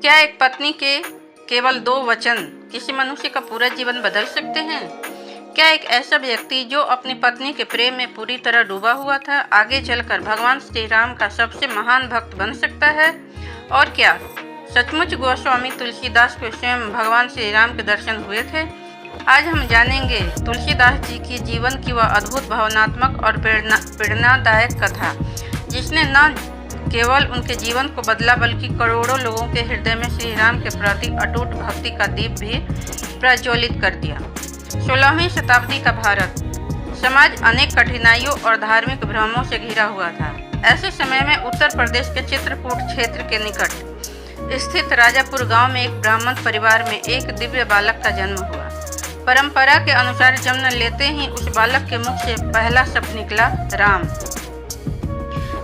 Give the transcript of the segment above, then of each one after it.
क्या एक पत्नी के केवल 2 वचन किसी मनुष्य का पूरा जीवन बदल सकते हैं? क्या एक ऐसा व्यक्ति जो अपनी पत्नी के प्रेम में पूरी तरह डूबा हुआ था, आगे चलकर भगवान श्री राम का सबसे महान भक्त बन सकता है? और क्या सचमुच गोस्वामी तुलसीदास को स्वयं भगवान श्री राम के दर्शन हुए थे? आज हम जानेंगे तुलसीदास जी की जीवन की वह अद्भुत भावनात्मक और प्रेरणादायक कथा, जिसने न केवल उनके जीवन को बदला बल्कि करोड़ों लोगों के हृदय में श्री राम के प्रति अटूट भक्ति का दीप भी प्रज्वलित कर दिया। 16वीं शताब्दी का भारत समाज अनेक कठिनाइयों और धार्मिक भ्रमों से घिरा हुआ था। ऐसे समय में उत्तर प्रदेश के चित्रकूट क्षेत्र के निकट स्थित राजापुर गांव में एक ब्राह्मण परिवार में एक दिव्य बालक का जन्म हुआ। परंपरा के अनुसार जन्म लेते ही उस बालक के मुख से पहला शब्द निकला, राम।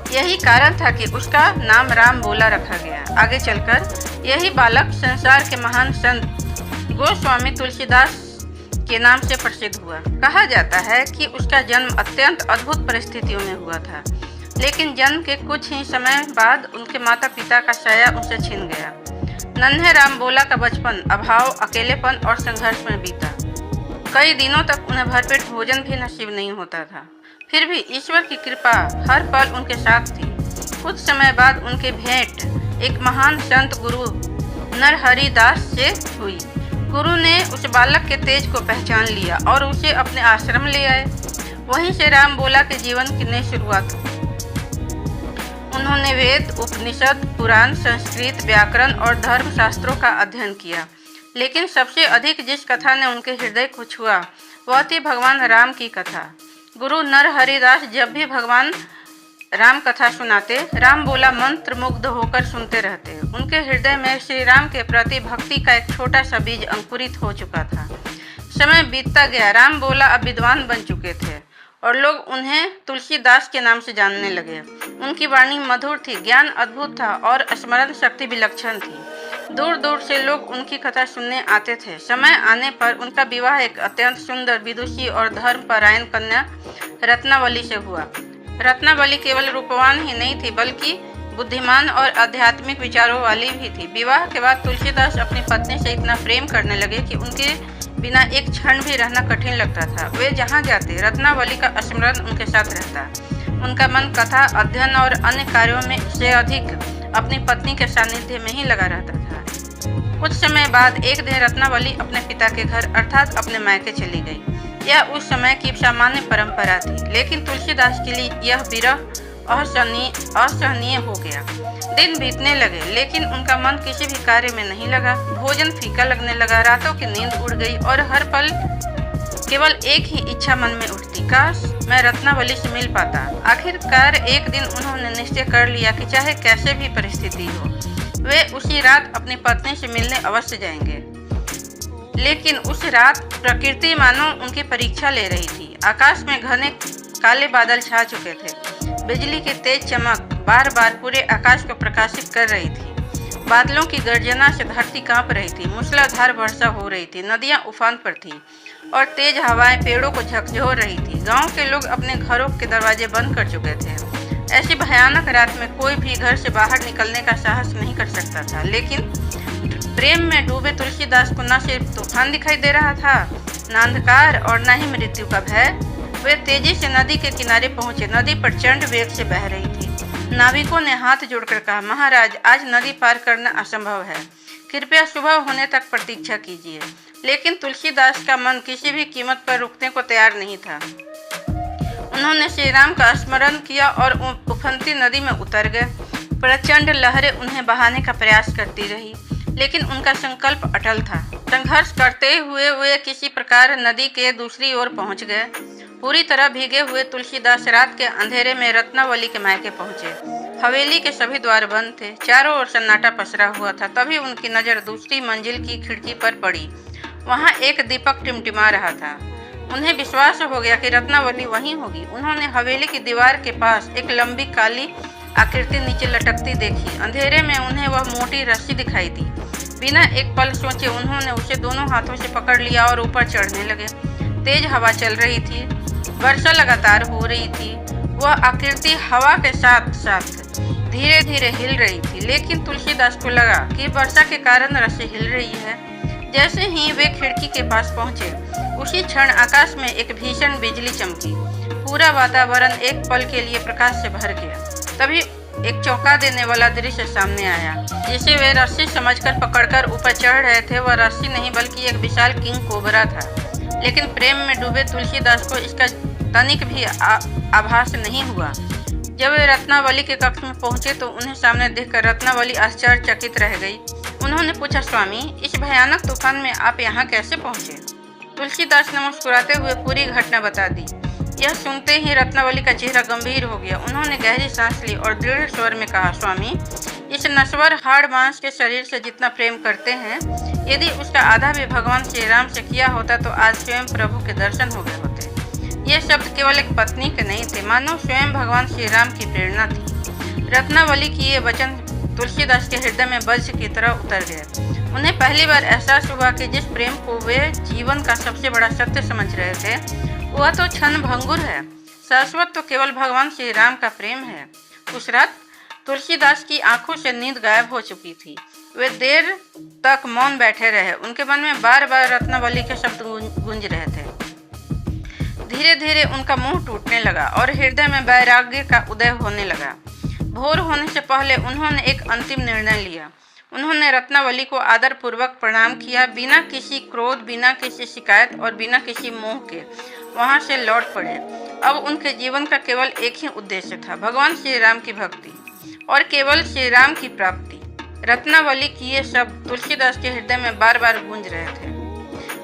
यही कारण था कि उसका नाम राम बोला रखा गया। आगे चलकर यही बालक संसार के महान संत गोस्वामी तुलसीदास के नाम से प्रसिद्ध हुआ। कहा जाता है कि उसका जन्म अत्यंत अद्भुत परिस्थितियों में हुआ था, लेकिन जन्म के कुछ ही समय बाद उनके माता पिता का साया उनसे छिन गया। नन्हे राम बोला का बचपन अभाव, अकेलेपन और संघर्ष में बीता। कई दिनों तक उन्हें भरपेट भोजन भी नसीब नहीं होता था। फिर भी ईश्वर की कृपा हर पल उनके साथ थी। कुछ समय बाद उनकी भेंट एक महान संत गुरु नरहरि दास से हुई। गुरु ने उस बालक के तेज को पहचान लिया और उसे अपने आश्रम ले आए। वहीं से राम बोला के जीवन की नई शुरुआत हुई। उन्होंने वेद, उपनिषद, पुराण, संस्कृत, व्याकरण और धर्म शास्त्रों का अध्ययन किया, लेकिन सबसे अधिक जिस कथा ने उनके हृदय को छुआ वह थी भगवान राम की कथा। गुरु नरहरि दास जब भी भगवान राम कथा सुनाते, राम बोला मंत्र मुग्ध होकर सुनते रहते। उनके हृदय में श्री राम के प्रति भक्ति का एक छोटा सा बीज अंकुरित हो चुका था। समय बीतता गया, राम बोला अब विद्वान बन चुके थे और लोग उन्हें तुलसीदास के नाम से जानने लगे। उनकी वाणी मधुर थी, ज्ञान अद्भुत था और स्मरण शक्ति विलक्षण थी। दूर दूर से लोग उनकी कथा सुनने आते थे। समय आने पर उनका विवाह एक अत्यंत सुंदर, विदुषी और धर्मपरायण कन्या रत्नावली से हुआ। रत्नावली केवल रूपवान ही नहीं थी, बल्कि बुद्धिमान और आध्यात्मिक विचारों वाली भी थी। विवाह के बाद तुलसीदास अपनी पत्नी से इतना प्रेम करने लगे कि उनके बिना एक क्षण भी रहना कठिन लगता था। वे जहाँ जाते रत्नावली का स्मरण उनके साथ रहता। उनका मन कथा, अध्ययन और अन्य कार्यों में से अधिक अपनी पत्नी के सानिध्य में ही लगा रहता था। कुछ समय बाद एक दिन रत्नावली अपने पिता के घर अर्थात अपने मायके चली गई। यह उस समय की सामान्य परंपरा थी, लेकिन तुलसीदास के लिए यह विरह असहनीय हो गया। दिन बीतने लगे, लेकिन उनका मन किसी भी कार्य में नहीं लगा। भोजन फीका लगने लगा, रातों की नींद उड़ गई और हर पल केवल एक ही इच्छा मन में उठती, काश मैं रत्नावली से मिल पाता। आखिरकार एक दिन उन्होंने निश्चय कर लिया कि चाहे कैसे भी परिस्थिति हो, वे उसी रात अपनी पत्नी से मिलने अवश्य जाएंगे। लेकिन उस रात प्रकृति मानो उनकी परीक्षा ले रही थी। आकाश में घने काले बादल छा चुके थे। बिजली की तेज चमक बार बार पूरे आकाश को प्रकाशित कर रही थी। बादलों की गर्जना से धरती कांप रही थी। मूसलाधार वर्षा हो रही थी। नदियां उफान पर थीं और तेज हवाएं पेड़ों को झकझोर रही थी। गांव के लोग अपने घरों के दरवाजे बंद कर चुके थे। ऐसी भयानक रात में कोई भी घर से बाहर निकलने का साहस नहीं कर सकता था। लेकिन प्रेम में डूबे तुलसीदास को न सिर्फ तूफान दिखाई दे रहा था, न अंधकार और न ही मृत्यु का भय। वे तेजी से नदी के किनारे पहुंचे। नदी प्रचंड वेग से बह रही थी। नाविकों ने हाथ जोड़कर कहा, महाराज, आज नदी पार करना असंभव है। कृपया सुबह होने तक प्रतीक्षा कीजिए। लेकिन तुलसीदास का मन किसी भी कीमत पर रुकने को तैयार नहीं था। उन्होंने श्री राम का स्मरण किया और उफनती नदी में उतर गए। प्रचंड लहरें उन्हें बहाने का प्रयास करती रही, लेकिन उनका संकल्प अटल था। संघर्ष करते हुए वे किसी प्रकार नदी के दूसरी ओर पहुंच गए। पूरी तरह भीगे हुए तुलसीदास रात के अंधेरे में रत्नावली के मायके पहुंचे। हवेली के सभी द्वार बंद थे। चारों ओर सन्नाटा पसरा हुआ था। तभी उनकी नज़र दूसरी मंजिल की खिड़की पर पड़ी। वहां एक दीपक टिमटिमा रहा था। उन्हें विश्वास हो गया कि रत्नावली वहीं होगी। उन्होंने हवेली की दीवार के पास एक लंबी काली आकृति नीचे लटकती देखी। अंधेरे में उन्हें वह मोटी रस्सी दिखाई दी। बिना एक पल सोचे उन्होंने उसे दोनों हाथों से पकड़ लिया और ऊपर चढ़ने लगे। तेज हवा चल रही थी, वर्षा लगातार हो रही थी। वह आकृति हवा के साथ साथ धीरे धीरे हिल रही थी, लेकिन तुलसीदास को लगा कि वर्षा के कारण रस्सी हिल रही है। जैसे ही वे खिड़की के पास पहुंचे, उसी क्षण आकाश में एक भीषण बिजली चमकी। पूरा वातावरण एक पल के लिए प्रकाश से भर गया। तभी एक चौंका देने वाला दृश्य सामने आया, जिसे वे रस्सी समझकर पकड़कर ऊपर चढ़ रहे थे। वह रस्सी नहीं बल्कि एक विशाल किंग कोबरा था। लेकिन प्रेम में डूबे तुलसीदास को इसका तनिक भी आभास नहीं हुआ। जब वे रत्नावली के कक्ष में पहुंचे तो उन्हें सामने देखकर रत्नावली आश्चर्यचकित रह गई। उन्होंने पूछा, स्वामी, इस भयानक तूफान में आप यहाँ कैसे पहुँचे? तुलसीदास ने मुस्कुराते हुए पूरी घटना बता दी। यह सुनते ही रत्नावली का चेहरा गंभीर हो गया। उन्होंने गहरी सांस ली और दृढ़ स्वर में कहा, स्वामी, इस नश्वर हाड़ मांस के शरीर से जितना प्रेम करते हैं, यदि उसका आधा भी भगवान श्री राम से किया होता तो आज स्वयं प्रभु के दर्शन हो गए होते। ये शब्द केवल एक पत्नी के नहीं थे, मानो स्वयं भगवान श्री राम की प्रेरणा थी। रत्नावली की ये वचन तुलसीदास के हृदय में वज्र की तरह उतर गए। उन्हें पहली बार एहसास हुआ कि जिस प्रेम को वे जीवन का सबसे बड़ा सत्य समझ रहे थे, वह तो क्षण भंगुर है। शाश्वत तो केवल भगवान श्री राम का प्रेम है। उस रात तुलसीदास की आंखों से नींद गायब हो चुकी थी। वे देर तक मौन बैठे रहे। उनके मन में बार बार रत्नावली के शब्द गूंज रहे थे। धीरे धीरे उनका मुंह टूटने लगा और हृदय में वैराग्य का उदय होने लगा। भोर होने से पहले उन्होंने एक अंतिम निर्णय लिया। उन्होंने रत्नावली को आदरपूर्वक प्रणाम किया। बिना किसी क्रोध, बिना किसी शिकायत और बिना किसी मोह के वहां से लौट पड़े। अब उनके जीवन का केवल एक ही उद्देश्य था, भगवान श्री राम की भक्ति और केवल श्री राम की प्राप्ति। रत्नावली की ये शब्द तुलसीदास के हृदय में बार बार गूंज रहे थे।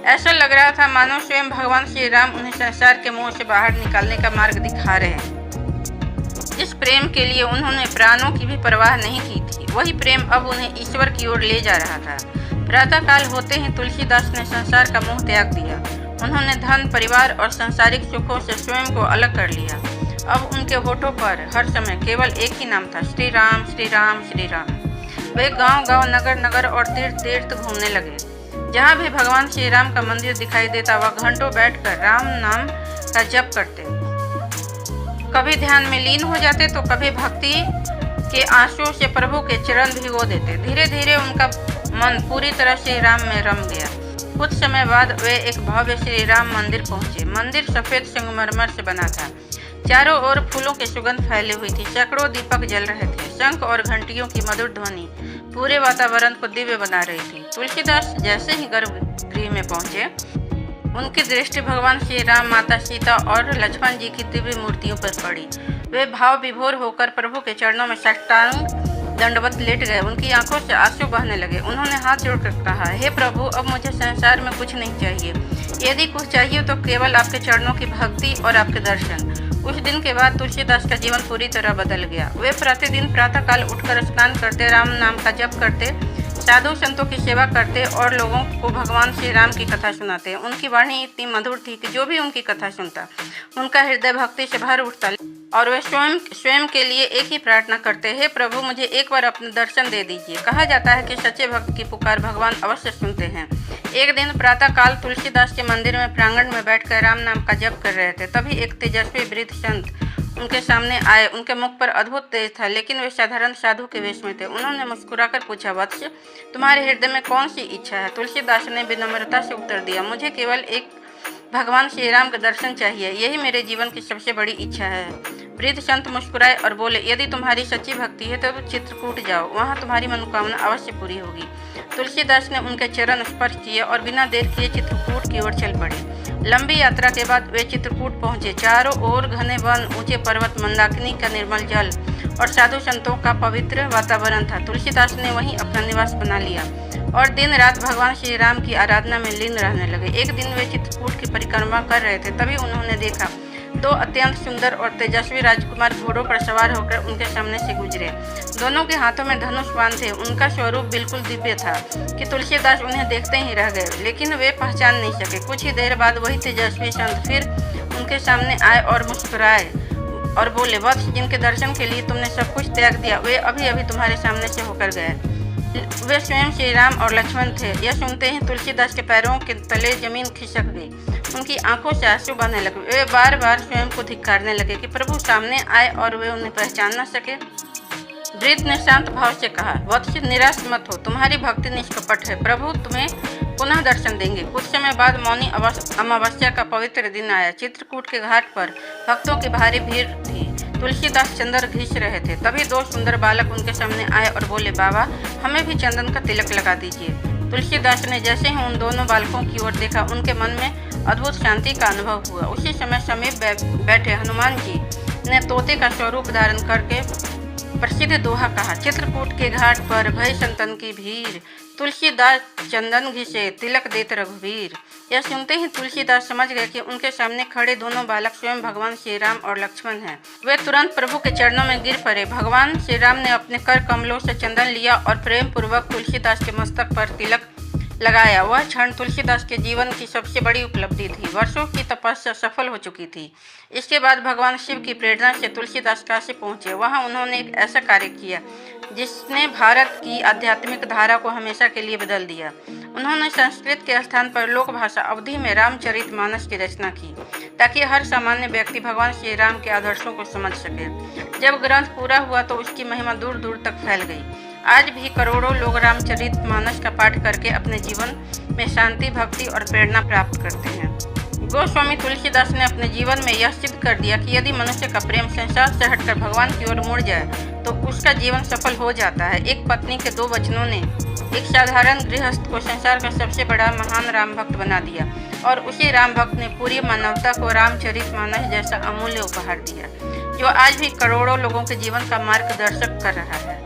ऐसा लग रहा था मानो स्वयं भगवान श्री राम उन्हें संसार के मोह से बाहर निकालने का मार्ग दिखा रहे हैं। जिस प्रेम के लिए उन्होंने प्राणों की भी परवाह नहीं की थी, वही प्रेम अब उन्हें ईश्वर की ओर ले जा रहा था। प्रातःकाल होते ही तुलसीदास ने संसार का मोह त्याग दिया। उन्होंने धन, परिवार और सांसारिक सुखों से स्वयं को अलग कर लिया। अब उनके होठों पर हर समय केवल एक ही नाम था, श्री राम, श्री राम, श्री राम। वे गांव-गांव, नगर-नगर और तीर्थ घूमने लगे। जहाँ भी भगवान श्री राम का मंदिर दिखाई देता, वह घंटों बैठकर राम नाम का जप करते। कभी ध्यान में लीन हो जाते तो कभी भक्ति के आंसुओं से प्रभु के चरण भिगो देते। धीरे धीरे उनका मन पूरी तरह श्री राम में रम गया। कुछ समय बाद वे एक भव्य श्री राम मंदिर पहुंचे। मंदिर सफेद संगमरमर से बना था। चारों ओर फूलों की सुगंध फैली हुई थी। सैकड़ों दीपक जल रहे थे। शंख और घंटियों की मधुर ध्वनि पूरे वातावरण को दिव्य बना रही थी। तुलसीदास जैसे ही गर्भगृह में पहुंचे, उनकी दृष्टि भगवान श्री राम, माता सीता और लक्ष्मण जी की दिव्य मूर्तियों पर पड़ी। वे भाव विभोर होकर प्रभु के चरणों में साष्टांग दंडवत लेट गए। उनकी आंखों से आंसू बहने लगे। उन्होंने हाथ जोड़कर कहा, हे प्रभु, अब मुझे संसार में कुछ नहीं चाहिए। यदि कुछ चाहिए तो केवल आपके चरणों की भक्ति और आपके दर्शन। उस दिन के बाद तुलसीदास का जीवन पूरी तरह बदल गया। वे प्रतिदिन प्रातःकाल उठकर स्नान करते, राम नाम का जप करते, साधु संतों की सेवा करते और लोगों को भगवान श्री राम की कथा सुनाते। उनकी वाणी इतनी मधुर थी कि जो भी उनकी कथा सुनता, उनका हृदय भक्ति से भर उठता और वे स्वयं के लिए एक ही प्रार्थना करते, हे प्रभु, मुझे एक बार अपने दर्शन दे दीजिए। कहा जाता है कि सच्चे भक्त की पुकार भगवान अवश्य सुनते हैं। एक दिन प्रातःकाल तुलसीदास के मंदिर में प्रांगण में बैठकर राम नाम का जप कर रहे थे। तभी एक तेजस्वी वृद्ध संत उनके सामने आए। उनके मुख पर अद्भुत तेज था, लेकिन वे साधारण साधु के वेश में थे। उन्होंने मुस्कुराकर पूछा, वत्स, तुम्हारे हृदय में कौन सी इच्छा है? तुलसीदास ने विनम्रता से उत्तर दिया, मुझे केवल एक भगवान श्री राम का दर्शन चाहिए। यही मेरे जीवन की सबसे बड़ी इच्छा है। वृद्ध संत मुस्कुराए और बोले, यदि तुम्हारी सच्ची भक्ति है तो चित्रकूट जाओ, वहाँ तुम्हारी मनोकामना अवश्य पूरी होगी। तुलसीदास ने उनके चरण स्पर्श किए और बिना देर किए चित्रकूट की ओर चल पड़े। लंबी यात्रा के बाद वे चित्रकूट पहुंचे। चारों ओर घने वन, ऊंचे पर्वत, मंदाकिनी का निर्मल जल और साधु संतों का पवित्र वातावरण था। तुलसीदास ने वहीं अपना निवास बना लिया और दिन रात भगवान श्री राम की आराधना में लीन रहने लगे। एक दिन वे चित्रकूट की परिक्रमा कर रहे थे। तभी उन्होंने देखा दो अत्यंत सुंदर और तेजस्वी राजकुमार घोड़ों पर सवार होकर उनके सामने से गुजरे। दोनों के हाथों में धनुष बाण थे। उनका स्वरूप बिल्कुल दिव्य था कि तुलसीदास उन्हें देखते ही रह गए, लेकिन वे पहचान नहीं सके। कुछ ही देर बाद वही तेजस्वी संत फिर उनके सामने आए और मुस्कुराए और बोले, वत्स, जिनके दर्शन के लिए तुमने सब कुछ त्याग दिया, वे अभी अभी तुम्हारे सामने से होकर गए। वे स्वयं श्री राम और लक्ष्मण थे। यह सुनते ही तुलसीदास के पैरों के तले जमीन खिसक गई। उनकी आंखों से आंसू बहने लगे। वे बार बार स्वयं को धिक्कारने लगे कि प्रभु सामने आए और वे उन्हें पहचान न सके। वृद्ध ने शांत भाव से कहा, वत्स निराश मत हो, तुम्हारी भक्ति निष्कपट है, प्रभु तुम्हें पुनः दर्शन देंगे। कुछ समय बाद मौनी अमावस्या का पवित्र दिन आया। चित्रकूट के घाट पर भक्तों की भारी भीड़ थी। तुलसीदास चंदन घिस रहे थे। तभी दो सुंदर बालक उनके सामने आए और बोले, बाबा हमें भी चंदन का तिलक लगा दीजिए। तुलसीदास ने जैसे ही उन दोनों बालकों की ओर देखा, उनके मन में अद्भुत शांति का अनुभव हुआ। उसी समय समीप बैठे हनुमान जी ने तोते का स्वरूप धारण करके प्रसिद्ध दोहा कहा, चित्रकूट के घाट पर भय संतन की भीड़, तुलसीदास चंदन घिसे तिलक देत रघुवीर। यह सुनते ही तुलसीदास समझ गए कि उनके सामने खड़े दोनों बालक स्वयं भगवान श्री राम और लक्ष्मण हैं। वे तुरंत प्रभु के चरणों में गिर पड़े। भगवान श्री राम ने अपने कर कमलों से चंदन लिया और प्रेम पूर्वक तुलसीदास के मस्तक पर तिलक लगाया। वह क्षण तुलसीदास के जीवन की सबसे बड़ी उपलब्धि थी। वर्षों की तपस्या सफल हो चुकी थी। इसके बाद भगवान शिव की प्रेरणा से तुलसीदास काशी पहुंचे। वहां उन्होंने एक ऐसा कार्य किया जिसने भारत की आध्यात्मिक धारा को हमेशा के लिए बदल दिया। उन्होंने संस्कृत के स्थान पर लोक भाषा अवधि में रामचरितमानस की रचना की, ताकि हर सामान्य व्यक्ति भगवान श्री राम के आदर्शों को समझ सके। जब ग्रंथ पूरा हुआ तो उसकी महिमा दूर दूर तक फैल गई। आज भी करोड़ों लोग रामचरितमानस का पाठ करके अपने जीवन में शांति, भक्ति और प्रेरणा प्राप्त करते हैं। गोस्वामी तुलसीदास ने अपने जीवन में यह सिद्ध कर दिया कि यदि मनुष्य का प्रेम संसार से हटकर भगवान की ओर मुड़ जाए तो उसका जीवन सफल हो जाता है। एक पत्नी के दो वचनों ने एक साधारण गृहस्थ को संसार का सबसे बड़ा महान राम भक्त बना दिया, और उसी राम भक्त ने पूरी मानवता को रामचरितमानस जैसा अमूल्य उपहार दिया, जो आज भी करोड़ों लोगों के जीवन का मार्गदर्शक कर रहा है।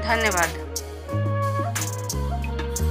धन्यवाद।